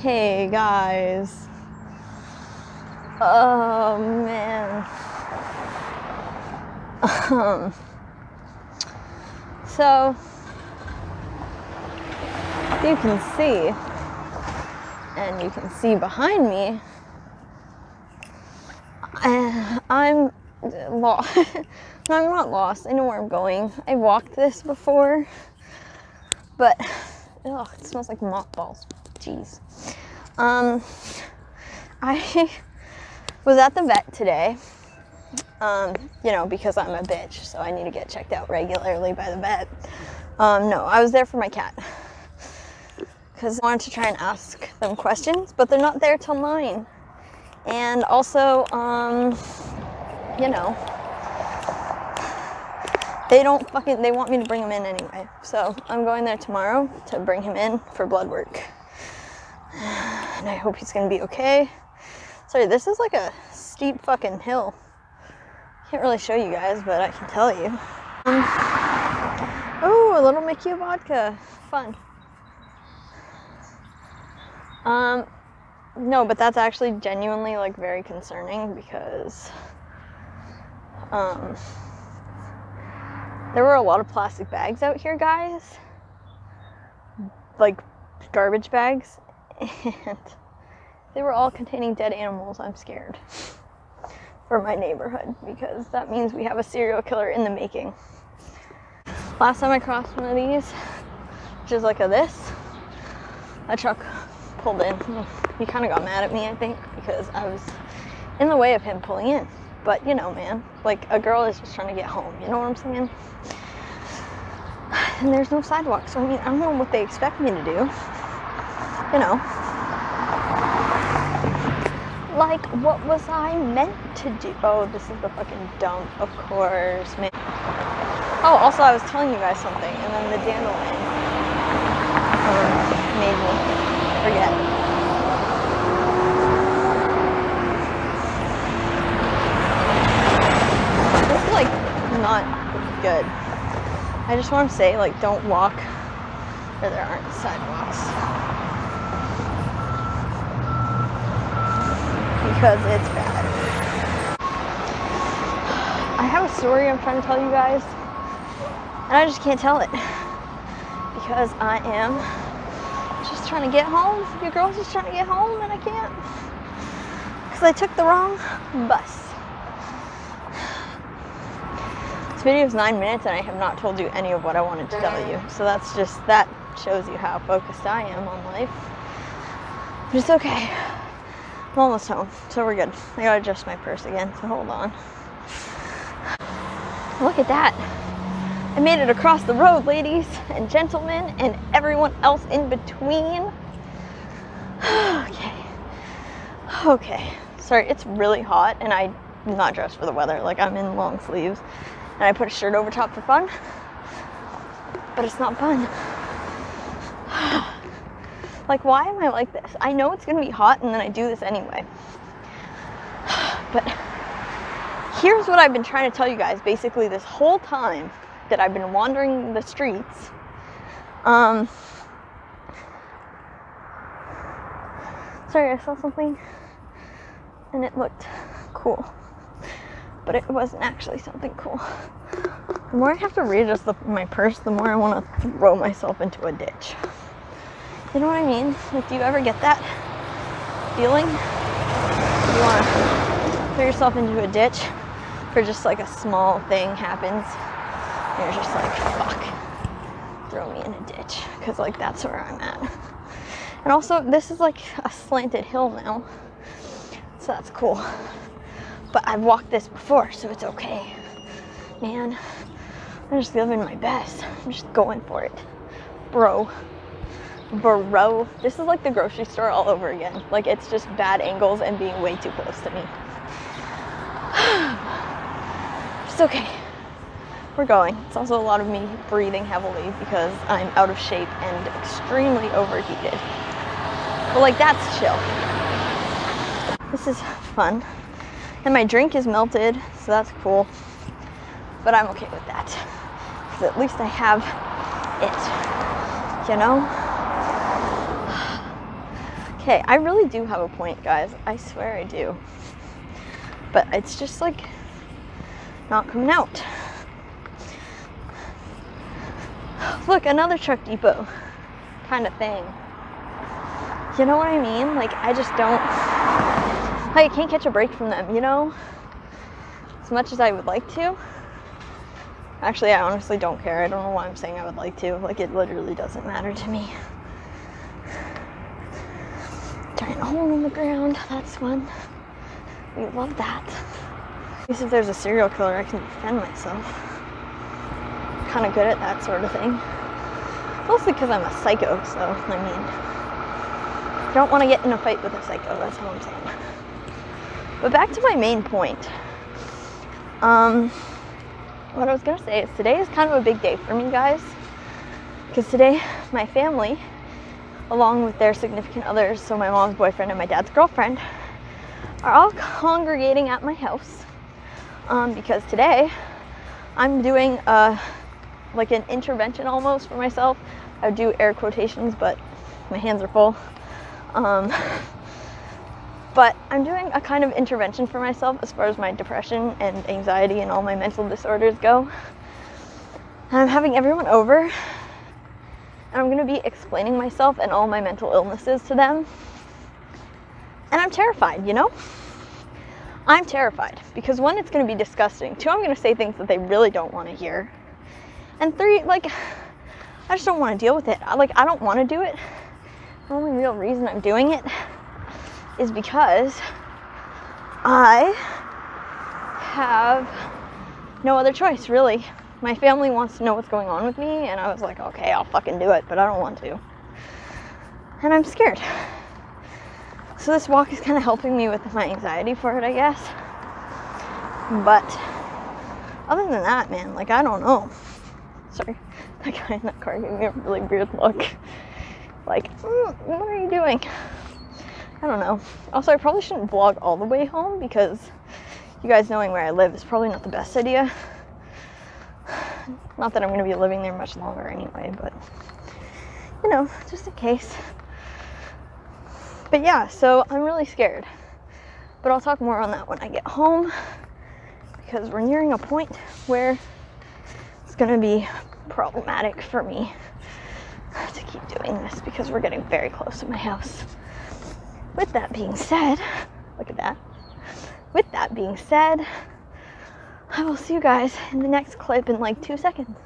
Hey guys. Oh man. So you can see, and you can see behind me, I'm lost. I'm not lost. I know where I'm going. I walked this before, but it smells like mothballs. Jeez. I was at the vet today, because I'm a bitch, so I need to get checked out regularly by the vet. No, I was there for my cat, because I wanted to try and ask them questions, but they're not there till 9. And also, they want me to bring him in anyway. So I'm going there tomorrow to bring him in for blood work. And I hope he's gonna be okay. Sorry, this is like a steep fucking hill. Can't really show you guys, but I can tell you. Oh, a little Mickey vodka. Fun. No, but that's actually genuinely like very concerning because there were a lot of plastic bags out here, guys. Like garbage bags. And they were all containing dead animals. I'm scared for my neighborhood because that means we have a serial killer in the making. Last time I crossed one of these, which is like a truck pulled in. He kind of got mad at me, I think, because I was in the way of him pulling in. But, man, like a girl is just trying to get home, you know what I'm saying? And there's no sidewalk, so I don't know what they expect me to do. Like, what was I meant to do? Oh, this is the fucking dump, of course, man. Oh, also, I was telling you guys something, and then the dandelion made me forget. This is, like, not good. I just want to say, like, don't walk where there aren't sidewalks. Because it's bad. I have a story I'm trying to tell you guys, and I just can't tell it because I am just trying to get home. Your girl's just trying to get home, and I can't because I took the wrong bus. This video is 9 minutes, and I have not told you any of what I wanted to tell you. So that shows you how focused I am on life. But it's okay. I'm almost home, so we're good. I gotta adjust my purse again, so hold on. Look at that. I made it across the road, ladies and gentlemen, and everyone else in between. Okay. Sorry, it's really hot, and I'm not dressed for the weather. Like, I'm in long sleeves, and I put a shirt over top for fun, but it's not fun. Like, why am I like this? I know it's gonna be hot, and then I do this anyway. But here's what I've been trying to tell you guys basically this whole time that I've been wandering the streets. Sorry, I saw something, and it looked cool, but it wasn't actually something cool. The more I have to readjust my purse, the more I want to throw myself into a ditch. You know what I mean? Like, do you ever get that feeling? You want to throw yourself into a ditch for just like a small thing happens. And you're just like, fuck, throw me in a ditch. Because like, that's where I'm at. And also, this is like a slanted hill now. So that's cool. But I've walked this before, so it's okay. Man, I'm just living my best. I'm just going for it. Bro, this is like the grocery store all over again. Like, it's just bad angles and being way too close to me. It's okay. We're going. It's also a lot of me breathing heavily because I'm out of shape and extremely overheated. But like, that's chill. This is fun. And my drink is melted, so that's cool. But I'm okay with that. Because at least I have it. Okay, I really do have a point, guys. I swear I do. But it's just like not coming out. Look, another truck depot kind of thing. You know what I mean? Like, I just don't, I can't catch a break from them, you know? As much as I would like to. Actually, I honestly don't care. I don't know why I'm saying I would like to. Like, it literally doesn't matter to me. Giant hole in the ground. That's fun. We love that. At least if there's a serial killer, I can defend myself. Kind of good at that sort of thing. Mostly because I'm a psycho, so, I mean, I don't want to get in a fight with a psycho, that's all I'm saying. But back to my main point. What I was going to say is today is kind of a big day for me, guys. Because today, my family, along with their significant others, so my mom's boyfriend and my dad's girlfriend, are all congregating at my house. Because today, I'm doing like an intervention almost for myself. I would do air quotations, but my hands are full. But I'm doing a kind of intervention for myself as far as my depression and anxiety and all my mental disorders go. I'm having everyone over, and I'm going to be explaining myself and all my mental illnesses to them. And I'm terrified, you know? I'm terrified because 1, it's going to be disgusting. 2, I'm going to say things that they really don't want to hear. And 3, like, I just don't want to deal with it. I don't want to do it. The only real reason I'm doing it is because I have no other choice, really. My family wants to know what's going on with me, and I was like, okay, I'll fucking do it, but I don't want to. And I'm scared. So this walk is kind of helping me with my anxiety for it, I guess. But other than that, man, like, I don't know. Sorry, that guy in that car gave me a really weird look. Like, what are you doing? I don't know. Also, I probably shouldn't vlog all the way home because you guys knowing where I live is probably not the best idea. Not that I'm going to be living there much longer anyway, but, you know, just in case. But yeah, so I'm really scared. But I'll talk more on that when I get home because we're nearing a point where it's going to be problematic for me to keep doing this because we're getting very close to my house. With that being said, look at that. With that being said, I will see you guys in the next clip in like 2 seconds.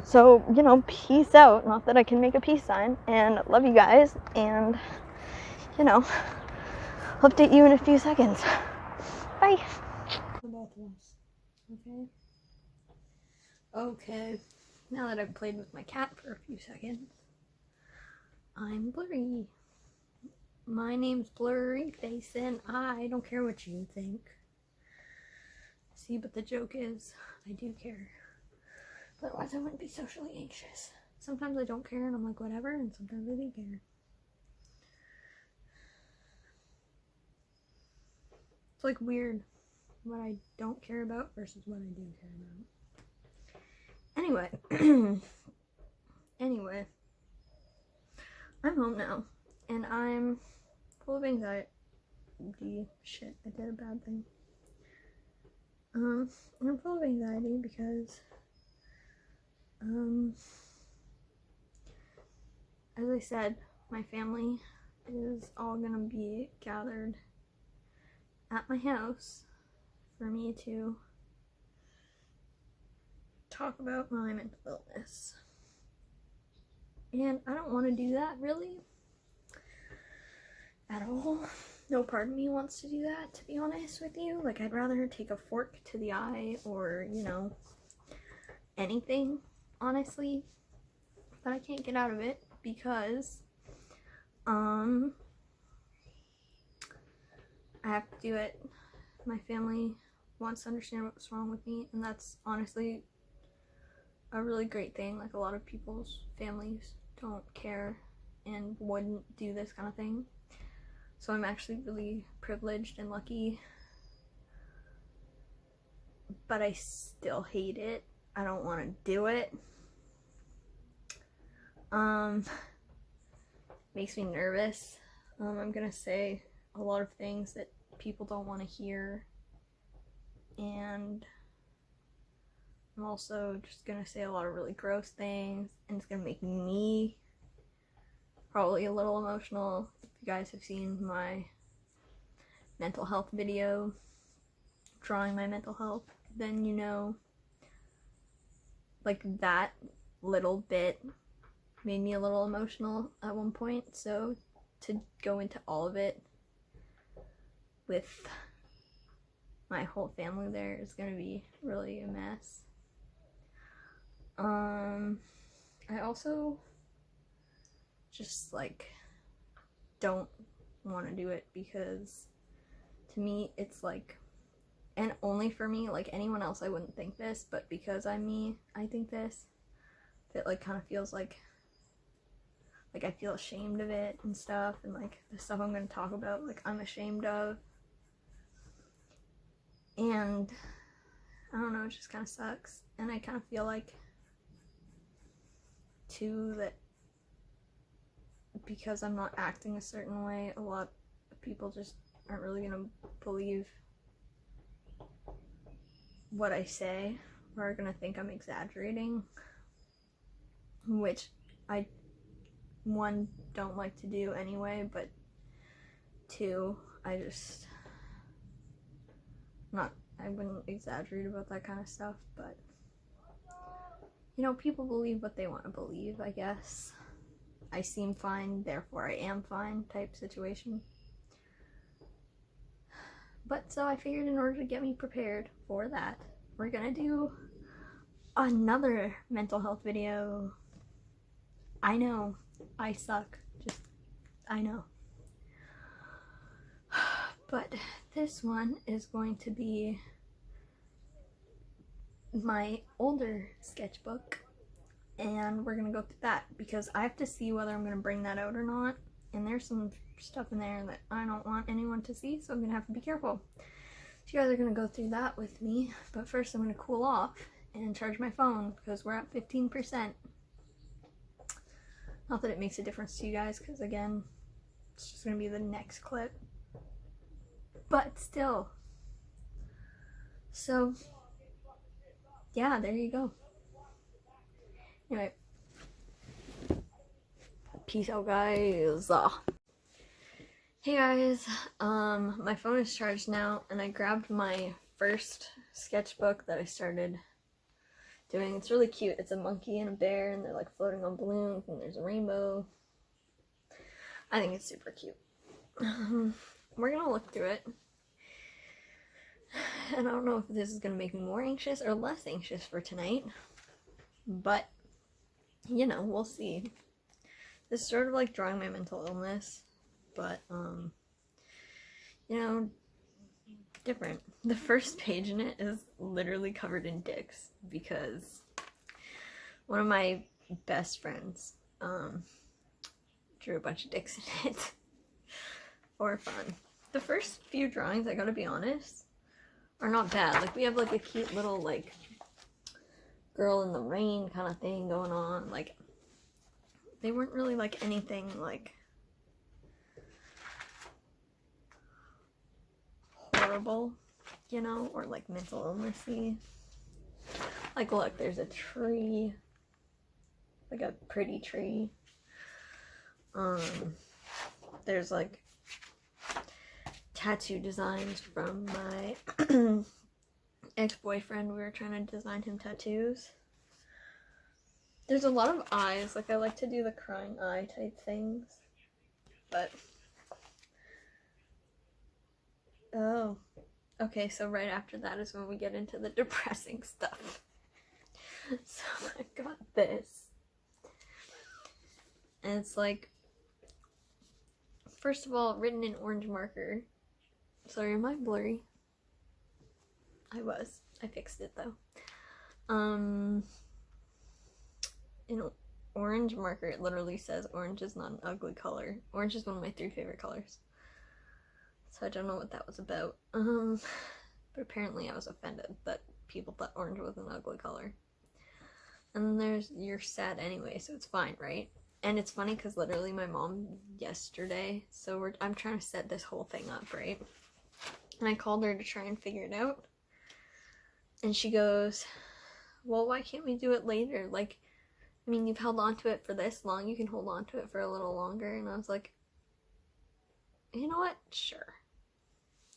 So, you know, peace out. Not that I can make a peace sign. And love you guys. And, you know, I'll update you in a few seconds. Bye. The both of us. Okay? Okay. Now that I've played with my cat for a few seconds, I'm blurry. My name's Blurry Face, and I don't care what you think. See, but the joke is, I do care. Otherwise, I wouldn't be socially anxious. Sometimes I don't care, and I'm like, whatever, and sometimes I do care. It's like weird what I don't care about versus what I do care about. Anyway, I'm home now, and I'm full of anxiety. Shit, I did a bad thing. I'm full of anxiety because, as I said, my family is all gonna be gathered at my house for me to talk about my mental illness. And I don't want to do that, really, at all. No part of me wants to do that, to be honest with you. Like, I'd rather take a fork to the eye or, you know, anything, honestly. But I can't get out of it because, I have to do it. My family wants to understand what's wrong with me, and that's honestly a really great thing. Like, a lot of people's families don't care and wouldn't do this kind of thing. So I'm actually really privileged and lucky, but I still hate it. I don't want to do it. Makes me nervous. I'm gonna say a lot of things that people don't want to hear, and I'm also just gonna say a lot of really gross things, and it's gonna make me probably a little emotional. If you guys have seen my mental health video, drawing my mental health, then you know, like, that little bit made me a little emotional at one point. So to go into all of it with my whole family there is gonna be really a mess. I also just like don't want to do it because to me it's like, and only for me, like anyone else I wouldn't think this, but because I'm me, I think this. It like kind of feels like I feel ashamed of it and stuff, and like the stuff I'm gonna talk about, like I'm ashamed of. And I don't know, it just kind of sucks. And I kind of feel like too that because I'm not acting a certain way, a lot of people just aren't really gonna believe what I say, or are gonna think I'm exaggerating, which I, one, don't like to do anyway, but two, I wouldn't exaggerate about that kind of stuff, but you know, people believe what they want to believe, I guess. I seem fine, therefore I am fine type situation. But so I figured in order to get me prepared for that, we're gonna do another mental health video. I know, I suck, I know. But this one is going to be my older sketchbook, and we're gonna go through that because I have to see whether I'm gonna bring that out or not, and there's some stuff in there that I don't want anyone to see, so I'm gonna have to be careful. So you guys are gonna go through that with me, but first I'm gonna cool off and charge my phone because we're at 15%. Not that it makes a difference to you guys, because again, it's just gonna be the next clip, but still. So yeah, there you go. Anyway, peace out, guys. Hey guys, my phone is charged now, and I grabbed my first sketchbook that I started doing. It's really cute. It's a monkey and a bear, and they're like floating on balloons, and there's a rainbow. I think it's super cute. We're gonna look through it, and I don't know if this is gonna make me more anxious or less anxious for tonight, but you know, we'll see. This is sort of like drawing my mental illness, but you know, different. The first page in it is literally covered in dicks because one of my best friends drew a bunch of dicks in it for fun. The first few drawings, I gotta be honest, are not bad. Like, we have like a cute little like girl in the rain kind of thing going on. Like, they weren't really like anything like horrible, you know, or like mental illnessy. Like, look, there's a tree, like a pretty tree. There's like tattoo designs from my ex-boyfriend. We were trying to design him tattoos. There's a lot of eyes. Like, I like to do the crying eye type things, but oh, okay, so right after that is when we get into the depressing stuff. So I got this, and it's like, first of all, written in orange marker. Sorry, am I blurry? I was. I fixed it though. In orange marker, it literally says orange is not an ugly color. Orange is one of my 3 favorite colors. So I don't know what that was about. But apparently I was offended that people thought orange was an ugly color. And then there's, you're sad anyway, so it's fine, right? And it's funny because literally my mom yesterday, so I'm trying to set this whole thing up, right? And I called her to try and figure it out. And she goes, well, why can't we do it later? Like, I mean, you've held on to it for this long. You can hold on to it for a little longer. And I was like, you know what? Sure.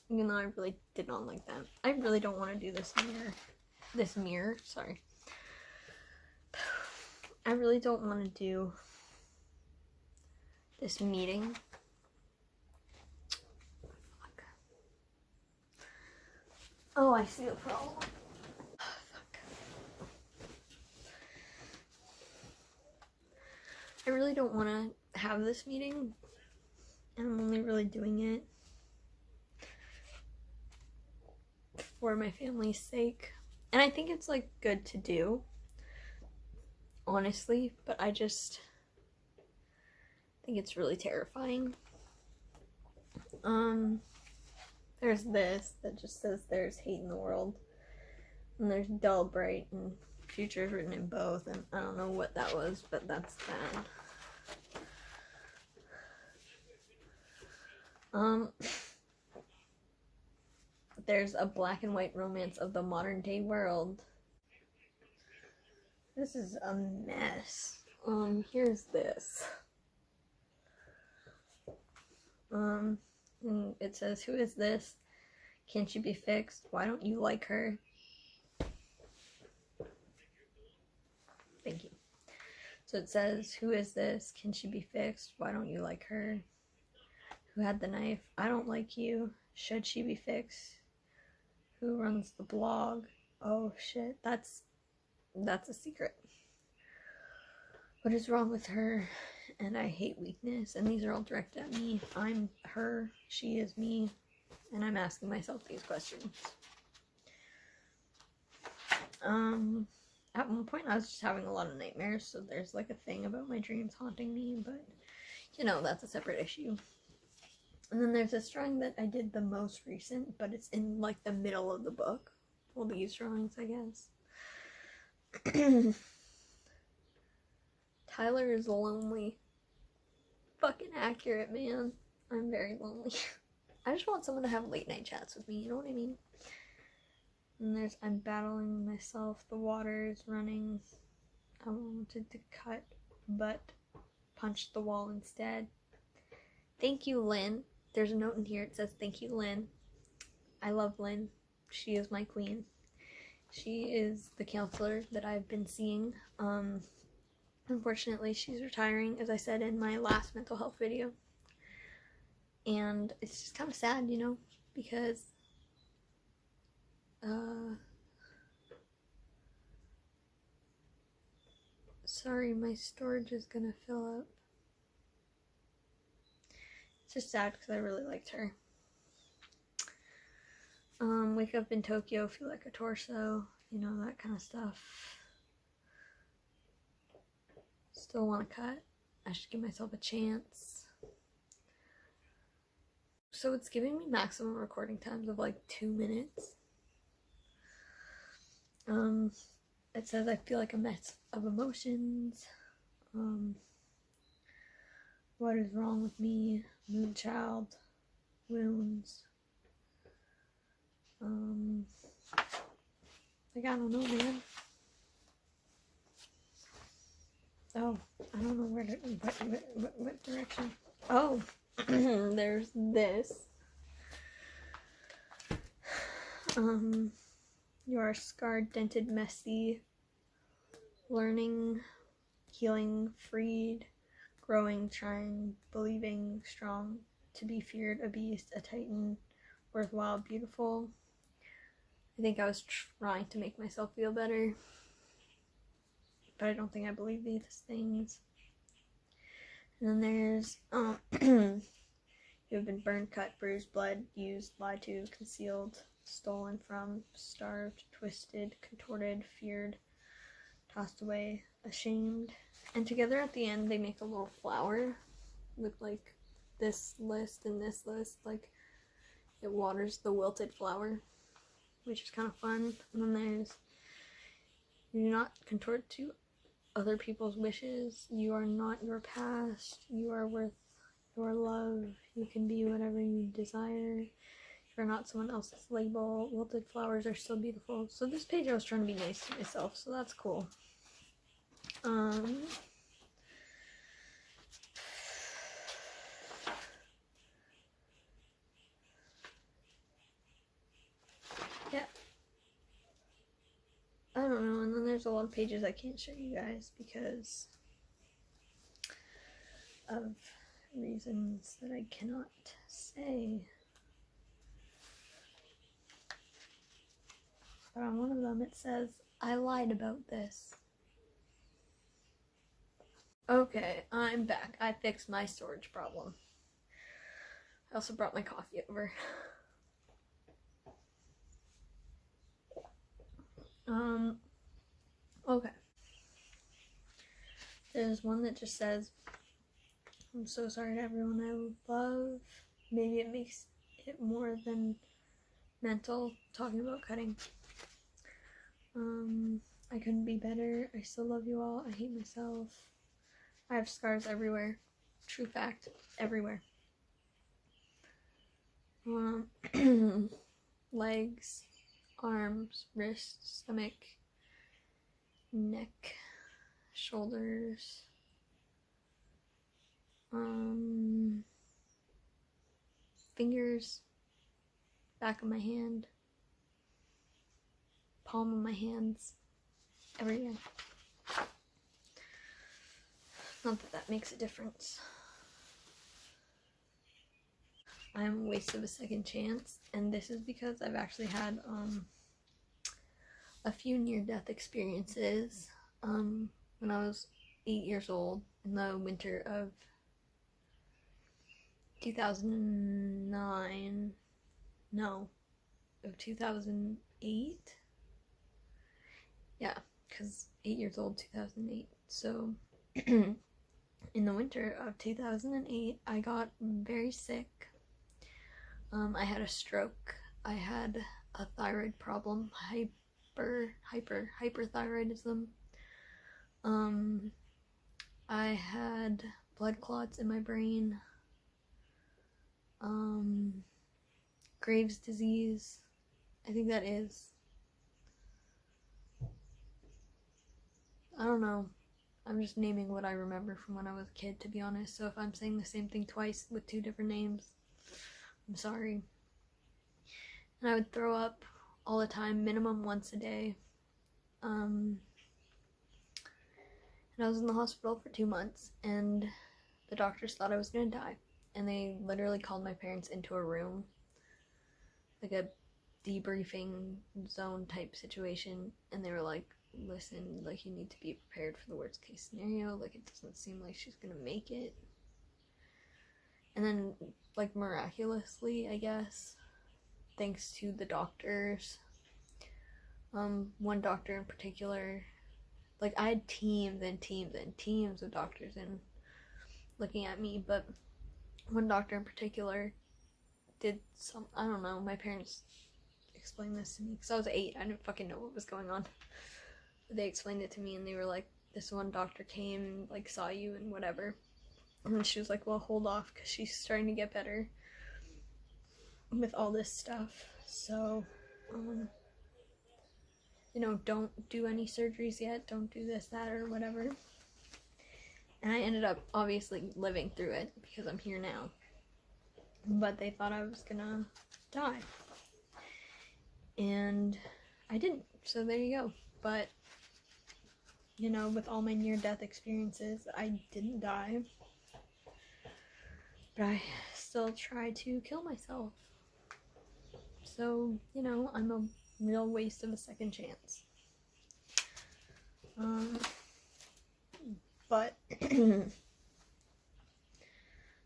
Even though I really did not like that. I really don't want to do this mirror. Sorry. I really don't want to do this meeting. Fuck. Oh, I see the problem. Fuck. I really don't want to have this meeting, and I'm only really doing it for my family's sake. And I think it's like good to do, honestly, but I just think it's really terrifying. There's this that just says there's hate in the world, and there's dull, bright, and future is written in both, and I don't know what that was, but that's that. There's a black and white romance of the modern day world. This is a mess. Here's this. And it says, who is this? Can she be fixed? Why don't you like her? Thank you. So it says, who is this? Can she be fixed? Why don't you like her? Who had the knife? I don't like you. Should she be fixed? Who runs the blog? Oh shit, that's a secret. What is wrong with her? And I hate weakness. And these are all directed at me. I'm her. She is me. And I'm asking myself these questions. At one point I was just having a lot of nightmares, so there's like a thing about my dreams haunting me, but you know, that's a separate issue. And then there's this drawing that I did the most recent, but it's in like the middle of the book. Well, these drawings, I guess. Tyler is lonely. Fucking accurate, man. I'm very lonely. I just want someone to have late night chats with me, you know what I mean? And there's, I'm battling myself, the water is running. I wanted to cut, but punched the wall instead. Thank you, Lynn. There's a note in here, it says, thank you, Lynn. I love Lynn. She is my queen. She is the counselor that I've been seeing. Unfortunately, she's retiring, as I said in my last mental health video. And it's just kind of sad, you know, because sorry, my storage is gonna fill up. It's just sad because I really liked her. Wake up in Tokyo, feel like a torso, you know, that kind of stuff. Still want to cut. I should give myself a chance. So it's giving me maximum recording times of like 2 minutes. It says I feel like a mess of emotions. What is wrong with me? Moonchild. Wounds. Like, I don't know, man. Oh, I don't know where to, what direction. Oh, there's this. You are scarred, dented, messy, learning, healing, freed, growing, trying, believing, strong, to be feared, a beast, a titan, worthwhile, beautiful. I think I was trying to make myself feel better, but I don't think I believe these things. And then there's, you have been burned, cut, bruised, bled, used, lied to, concealed, stolen from, starved, twisted, contorted, feared, tossed away, ashamed. And together at the end they make a little flower with like this list and this list, like it waters the wilted flower, which is kind of fun. And then there's, you do not contort to other people's wishes. You are not your past. You are worth your love. You can be whatever you desire. You're not someone else's label. Wilted flowers are still beautiful. So this page I was trying to be nice to myself, so that's cool. Yeah. I don't know, and then there's a lot of pages I can't show you guys because of reasons that I cannot say. But on one of them it says, I lied about this. Okay, I'm back. I fixed my storage problem. I also brought my coffee over. Okay. There's one that just says, I'm so sorry to everyone I love. Maybe it makes it more than mental, talking about cutting. I couldn't be better. I still love you all. I hate myself. I have scars everywhere. True fact, everywhere. Legs, arms, wrists, stomach, neck, shoulders, fingers, back of my hand, palm of my hands, everywhere. Not that that makes a difference. I am a waste of a second chance, and this is because I've actually had a few near-death experiences when I was 8 years old in the winter of 2009. No, of 2008. Yeah, because 8 years old, 2008. So in the winter of 2008, I got very sick. I had a stroke. I had a thyroid problem, hyperthyroidism. I had blood clots in my brain. Graves' disease. I think that is. I don't know. I'm just naming what I remember from when I was a kid, to be honest. So if I'm saying the same thing twice with two different names, I'm sorry. And I would throw up all the time, minimum once a day. And I was in the hospital for 2 months, and the doctors thought I was gonna die. And they literally called my parents into a room, like a debriefing zone type situation, and they were like, listen, like, you need to be prepared for the worst case scenario. Like, it doesn't seem like she's gonna make it. And then, like, miraculously, I guess, thanks to the doctors, one doctor in particular, like, I had teams and teams and teams of doctors in looking at me, but one doctor in particular did some, I don't know, my parents explained this to me, because I was 8, I didn't fucking know what was going on. But they explained it to me, and they were like, this one doctor came, like, saw you and whatever. And then she was like, well, hold off, because she's starting to get better with all this stuff. So, you know, don't do any surgeries yet. Don't do this, that, or whatever. And I ended up, obviously, living through it, because I'm here now. But they thought I was gonna die. And I didn't. So there you go. But, you know, with all my near-death experiences, I didn't die. But I still try to kill myself. So, you know, I'm a real waste of a second chance. But I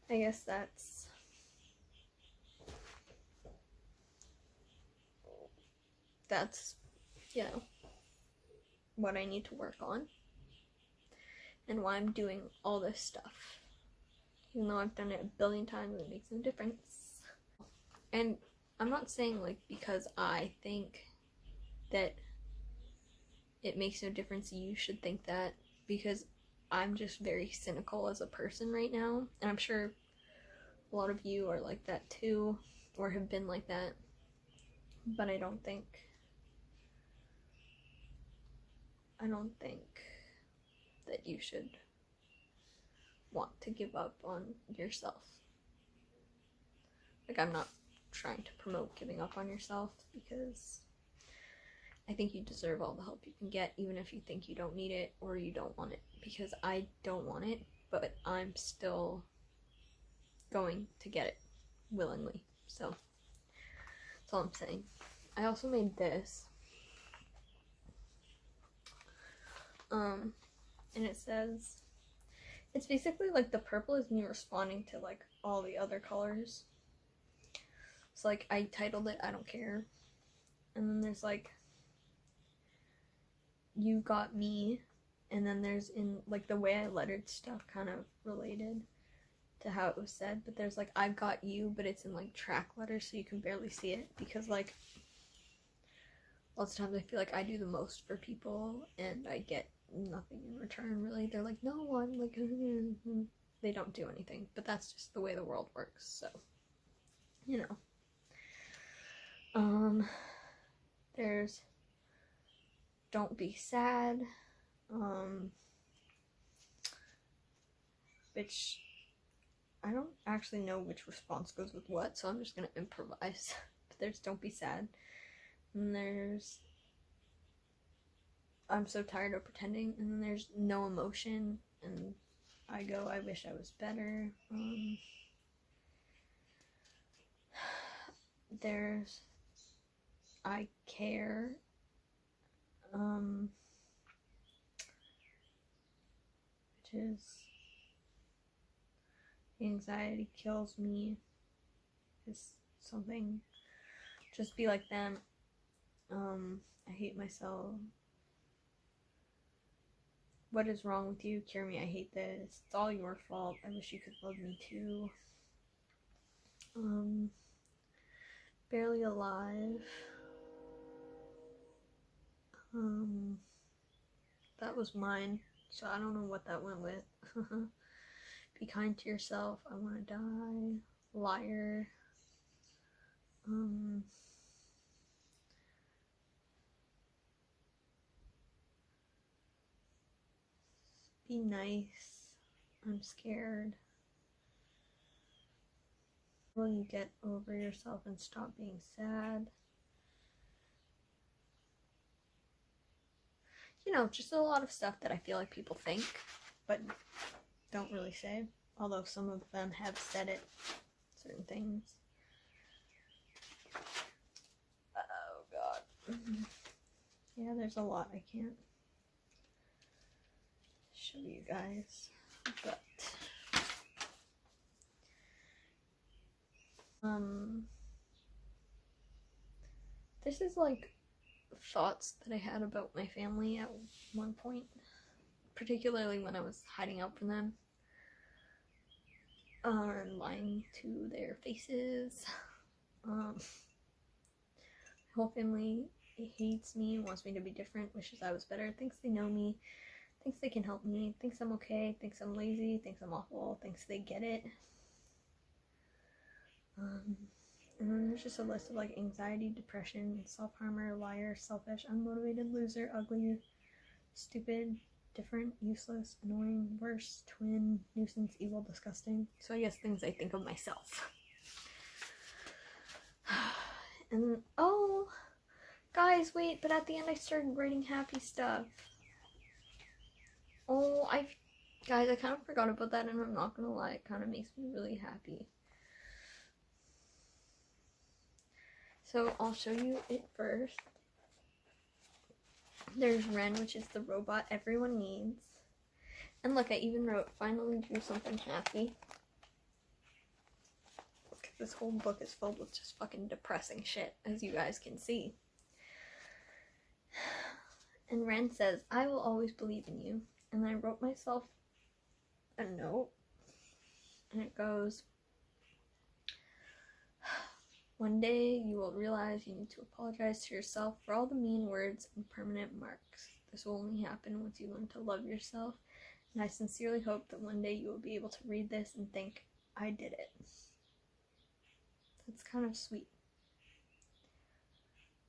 guess that's you know, what I need to work on and why I'm doing all this stuff. Even though I've done it a billion times, it makes no difference. And I'm not saying, like, because I think that it makes no difference, you should think that. because I'm just very cynical as a person right now, and I'm sure a lot of you are like that too, or have been like that, but I don't think that you should want to give up on yourself. Like, I'm not trying to promote giving up on yourself, because I think you deserve all the help you can get, even if you think you don't need it or you don't want it, because I don't want it, but I'm still going to get it willingly. So that's all I'm saying. I also made this, and it says, it's basically like the purple is me responding to like all the other colors. So like I titled it I don't care, and then there's like you got me, and then there's, in like the way I lettered stuff kind of related to how it was said, but there's like I've got you, but it's in like track letters so you can barely see it, because like lots of times I feel like I do the most for people and I get nothing in return, really. They're like, no, I'm like, they don't do anything, but that's just the way the world works. So, you know. There's don't be sad, which I don't actually know which response goes with what, so I'm just gonna improvise. But there's don't be sad, and there's I'm so tired of pretending, and then there's no emotion, and I go, I wish I was better. There's I care, which is anxiety kills me, is something, just be like them. I hate myself. What is wrong with you? Cure me, I hate this. It's all your fault. I wish you could love me too. Barely alive. That was mine, so I don't know what that went with. Be kind to yourself. I want to die. Liar. Be nice. I'm scared. Will you get over yourself and stop being sad? You know, just a lot of stuff that I feel like people think, but don't really say. Although some of them have said it, certain things. Oh god. Yeah, there's a lot I can't show you guys, but this is like thoughts that I had about my family at one point, particularly when I was hiding out from them, and lying to their faces. My whole family hates me, wants me to be different, wishes I was better, thinks they know me, thinks they can help me, thinks I'm okay, thinks I'm lazy, thinks I'm awful, thinks they get it. And then there's just a list of like anxiety, depression, self-harmer, liar, selfish, unmotivated, loser, ugly, stupid, different, useless, annoying, worse, twin, nuisance, evil, disgusting. So I guess things I think of myself. And oh, guys, wait, but at the end I started writing happy stuff. Oh, guys, I kind of forgot about that, and I'm not gonna lie, it kind of makes me really happy. So I'll show you it first. There's Ren, which is the robot everyone needs. And look, I even wrote, finally drew something happy. This whole book is filled with just fucking depressing shit, as you guys can see. And Ren says, I will always believe in you. And I wrote myself a note, and it goes, one day you will realize you need to apologize to yourself for all the mean words and permanent marks This will only happen once you learn to love yourself. And I sincerely hope that one day you will be able to read this and think, I did it. That's kind of sweet.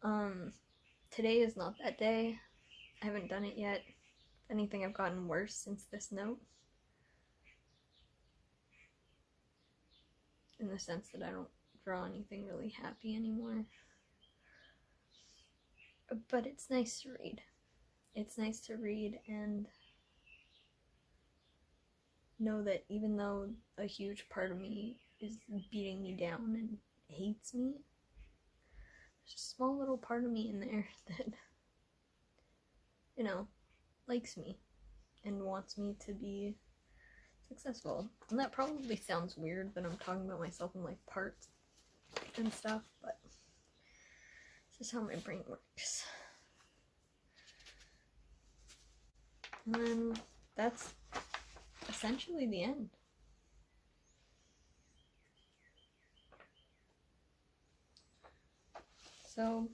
Today is not that day. I haven't done it yet. If anything, I've gotten worse since this note. In the sense that I don't draw anything really happy anymore. But it's nice to read. It's nice to read and know that even though a huge part of me is beating me down and hates me, there's a small little part of me in there that, you know, likes me and wants me to be successful. And that probably sounds weird that I'm talking about myself in like parts and stuff, but it's just how my brain works. And then that's essentially the end. So,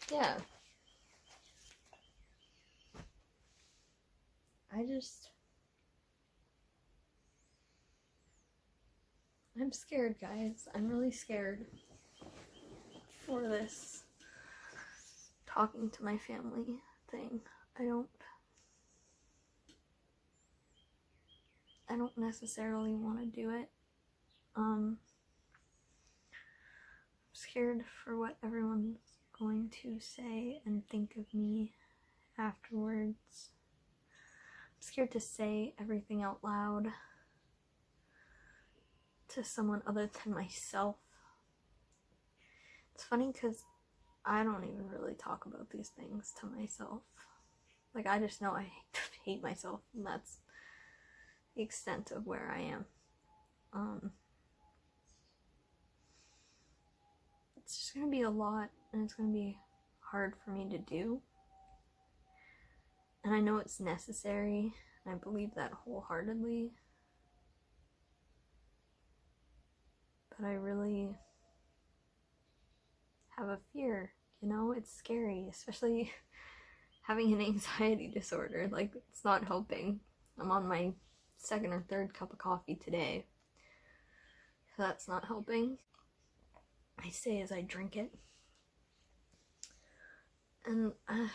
yeah. I'm scared, guys. I'm really scared for this talking to my family thing. I don't necessarily want to do it. I'm scared for what everyone's going to say and think of me afterwards. I'm scared to say everything out loud to someone other than myself. It's funny because I don't even really talk about these things to myself. Like, I just know I hate myself, and that's the extent of where I am. It's just gonna be a lot, and it's gonna be hard for me to do. And I know it's necessary, and I believe that wholeheartedly. But I really have a fear, you know? It's scary, especially having an anxiety disorder. Like, it's not helping. I'm on my second or third cup of coffee today, so that's not helping. I say as I drink it. And, I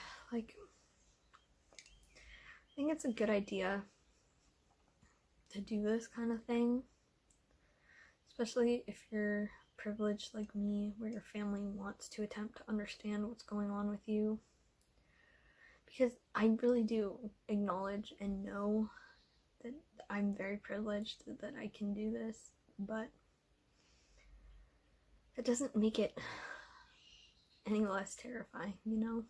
think it's a good idea to do this kind of thing, especially if you're privileged like me, where your family wants to attempt to understand what's going on with you. Because I really do acknowledge and know that I'm very privileged that I can do this, but it doesn't make it any less terrifying, you know?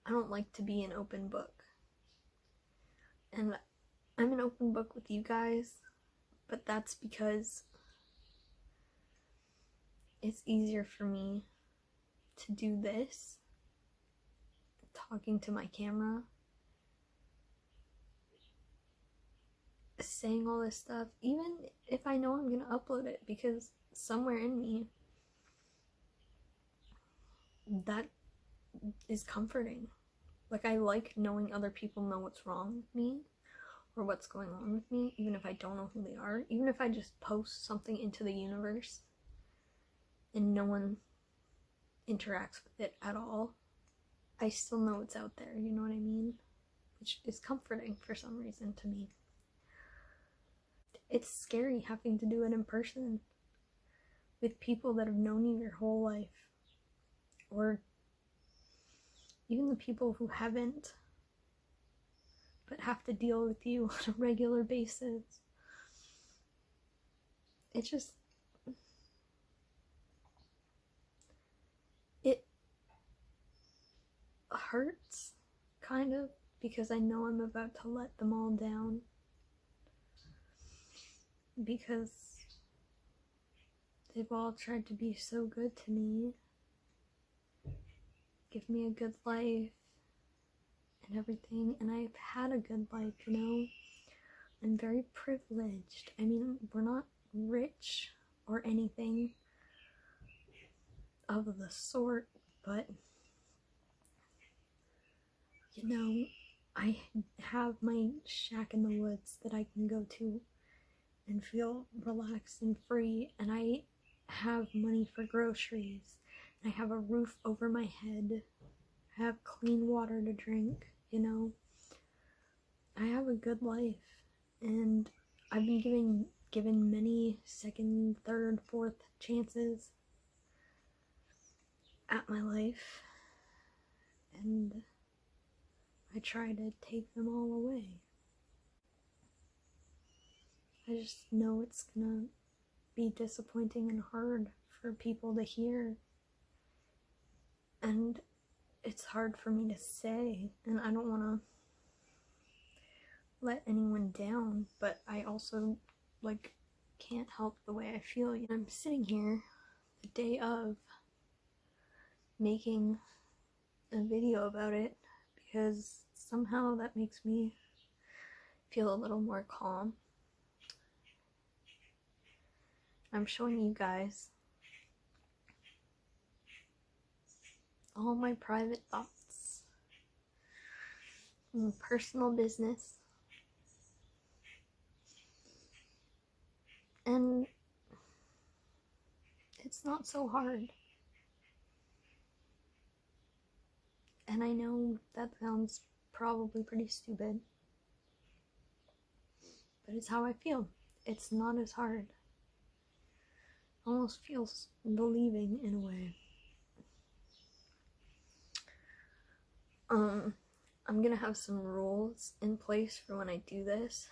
I don't like to be an open book. And I'm an open book with you guys, but that's because it's easier for me to do this, talking to my camera, saying all this stuff, even if I know I'm gonna upload it, because somewhere in me, that is comforting. Like, I like knowing other people know what's wrong with me, or what's going on with me, even if I don't know who they are. Even if I just post something into the universe and no one interacts with it at all, I still know it's out there, you know what I mean? Which is comforting for some reason to me. It's scary having to do it in person with people that have known you your whole life, or even the people who haven't but have to deal with you on a regular basis. It just, it hurts, kind of, because I know I'm about to let them all down. Because they've all tried to be so good to me, give me a good life and everything, and I've had a good life, you know? I'm very privileged. I mean, we're not rich or anything. of the sort, but you know, I have my shack in the woods that I can go to and feel relaxed and free, and I have money for groceries, and I have a roof over my head, I have clean water to drink, you know. I have a good life, and I've been given many second, third, fourth chances at my life, and I try to take them all away. I just know it's gonna be disappointing and hard for people to hear, and it's hard for me to say, and I don't want to let anyone down, but I also like can't help the way I feel. I'm sitting here the day of making a video about it because somehow that makes me feel a little more calm. I'm showing you guys all my private thoughts and personal business, and it's not so hard. And I know that sounds probably pretty stupid, but it's how I feel. It's not as hard. Almost feels relieving in a way. I'm gonna have some rules in place for when I do this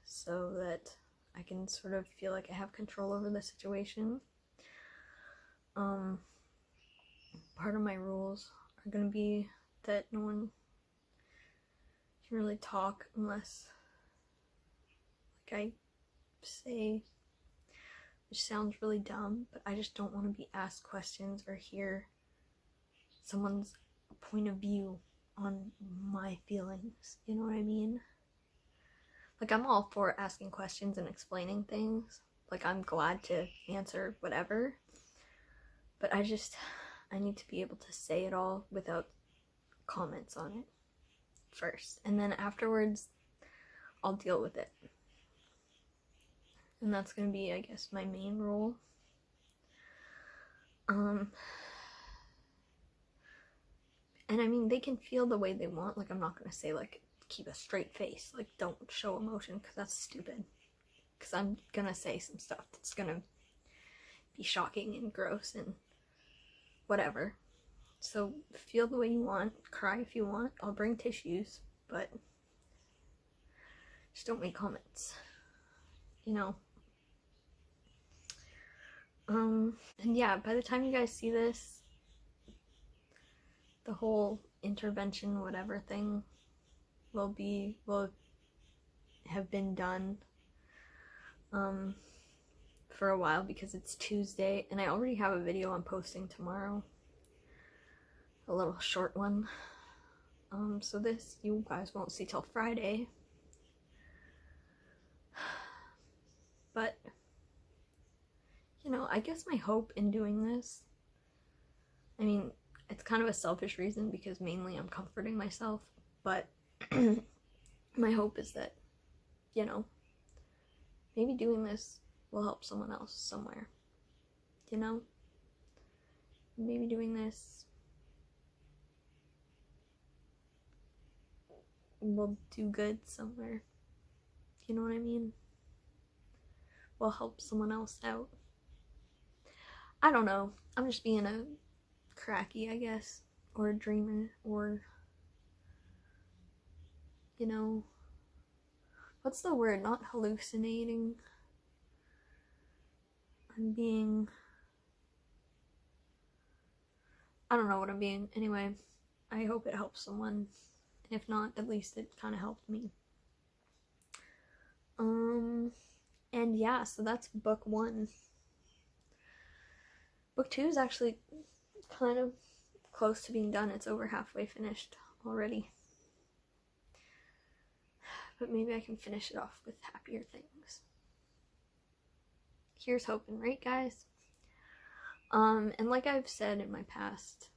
so that I can sort of feel like I have control over the situation. Part of my rules are gonna be that no one can really talk unless, like, I say, which sounds really dumb, but I just don't want to be asked questions or hear someone's point of view on my feelings, you know what I mean? Like, I'm all for asking questions and explaining things, like, I'm glad to answer whatever, but I need to be able to say it all without comments on it first, and then afterwards I'll deal with it. And that's gonna be, I guess, my main role. And I mean, they can feel the way they want. Like, I'm not gonna say, like, keep a straight face, like, don't show emotion, because that's stupid. Because I'm gonna say some stuff that's gonna be shocking and gross and whatever. So feel the way you want, cry if you want, I'll bring tissues, but just don't make comments, you know. And yeah, by the time you guys see this, the whole intervention whatever thing will have been done for a while, because it's Tuesday and I already have a video I'm posting tomorrow, a little short one. So this you guys won't see till Friday, but you know, I guess my hope in doing this, I mean, it's kind of a selfish reason because mainly I'm comforting myself, but my hope is that, you know, maybe doing this will help someone else somewhere, you know? Maybe doing this will do good somewhere, you know what I mean? Will help someone else out. I don't know, I'm just being a cracky, I guess, or a dreamer, or, you know, what's the word? Not hallucinating. I'm being, I don't know what I'm being. Anyway, I hope it helps someone. And if not, at least it kind of helped me. And yeah, so that's book 1. Book 2 is actually kind of close to being done. It's over halfway finished already. But maybe I can finish it off with happier things. Here's hoping, right, guys? And like I've said in my past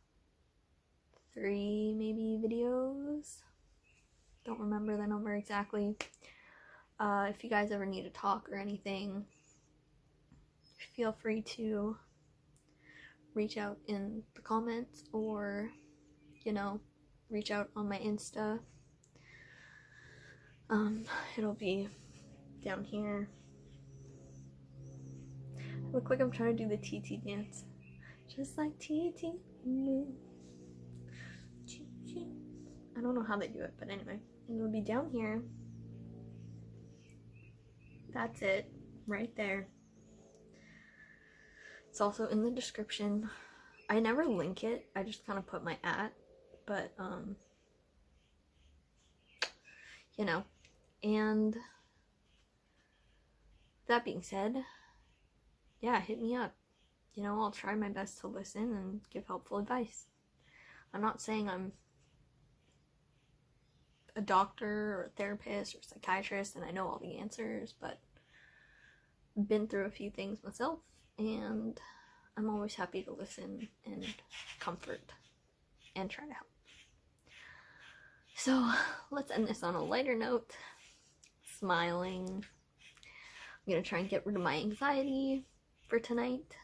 3 maybe videos, don't remember the number exactly, if you guys ever need to talk or anything, feel free to reach out in the comments, or reach out on my Insta. It'll be down here. I look like I'm trying to do the TT dance, just like TT. I don't know how they do it, but anyway, it'll be down here. That's it, right there. It's also in the description. I never link it, I just kind of put my @ but and that being said, yeah, hit me up. I'll try my best to listen and give helpful advice. I'm not saying I'm a doctor or a therapist or a psychiatrist and I know all the answers, but I've been through a few things myself, and I'm always happy to listen and comfort and try to help. So let's end this on a lighter note. Smiling. I'm gonna try and get rid of my anxiety for tonight,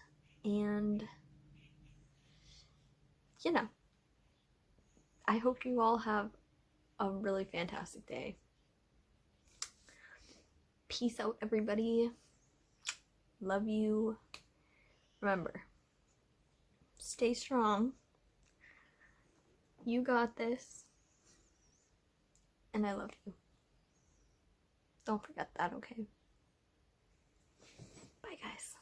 and I hope you all have a really fantastic day. Peace out, everybody. Love you. Remember, stay strong. You got this. And I love you. Don't forget that, okay? Bye, guys.